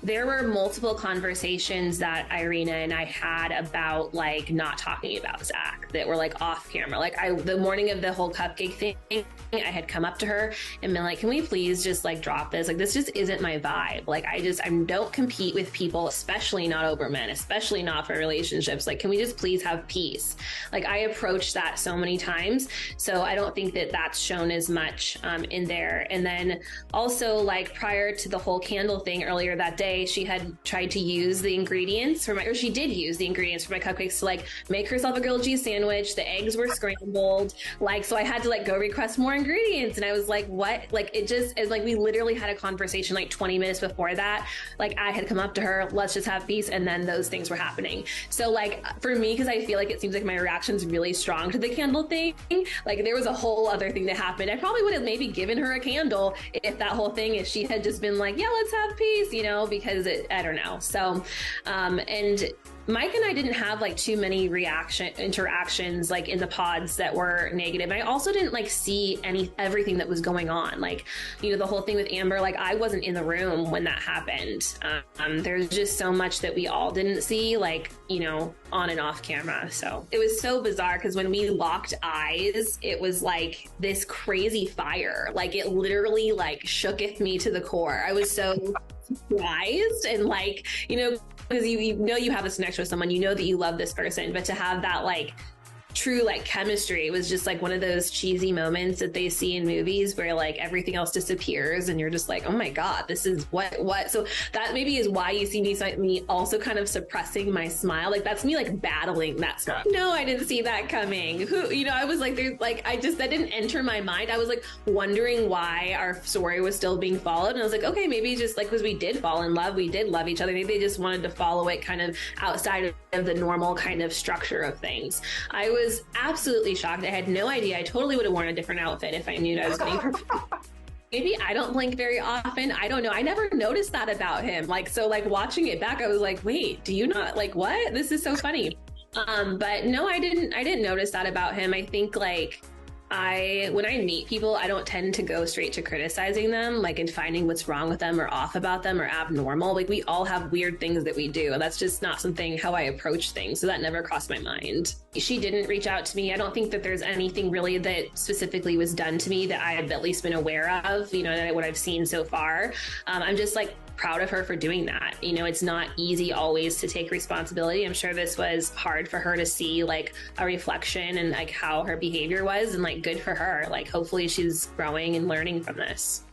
There were multiple conversations that Irina and I had about like not talking about Zach that were like off camera. Like the morning of the whole cupcake thing, I had come up to her and been like, can we please just like drop this? Like, this just isn't my vibe. Like, I don't compete with people, especially not over men, especially not for relationships. Like, can we just please have peace? Like, I approached that so many times. So I don't think that that's shown as much in there. And then also like prior to the whole candle thing earlier that day, she had tried to use the ingredients she did use the ingredients for my cupcakes to like make herself a grilled cheese sandwich. The eggs were scrambled. Like, so I had to like go request more ingredients. And I was like, what? Like, it just is like, we literally had a conversation like 20 minutes before that. Like, I had come up to her, let's just have peace. And then those things were happening. So like for me, because I feel like it seems like my reaction's really strong to the candle thing, like there was a whole other thing that happened. I probably would have maybe given her a candle if that whole thing, if she had just been like, yeah, let's have peace, you know, because I don't know. So, and Mike and I didn't have like too many interactions like in the pods that were negative. I also didn't like see everything that was going on. Like, you know, the whole thing with Amber, like I wasn't in the room when that happened. There's just so much that we all didn't see, like, you know, on and off camera. So it was so bizarre because when we locked eyes, it was like this crazy fire. Like it literally like shooketh me to the core. I was so surprised and like, you know, because you know you have this connection with someone, you know that you love this person, but to have that like true like chemistry, it was just like one of those cheesy moments that they see in movies where like everything else disappears and you're just like, oh my God, this is what. So that maybe is why you see me also kind of suppressing my smile. Like that's me like battling that smile. No, I didn't see that coming. Who, you know, I was like, there's like, that didn't enter my mind. I was like wondering why our story was still being followed. And I was like, okay, maybe just like, because we did fall in love, we did love each other. Maybe they just wanted to follow it kind of outside of the normal kind of structure of things. I was absolutely shocked. I had no idea. I totally would have worn a different outfit if I knew that I was getting proposed. Maybe I don't blink very often. I don't know. I never noticed that about him. Like, so like watching it back, I was like, wait, do you not like what? This is so funny. But no, I didn't notice that about him. I think like when I meet people, I don't tend to go straight to criticizing them, like and finding what's wrong with them or off about them or abnormal. Like we all have weird things that we do. And that's just not something how I approach things. So that never crossed my mind. She didn't reach out to me. I don't think that there's anything really that specifically was done to me that I have at least been aware of, you know, what I've seen so far. I'm just like proud of her for doing that. You know, it's not easy always to take responsibility. I'm sure this was hard for her to see like a reflection and like how her behavior was, and like good for her. Like hopefully she's growing and learning from this.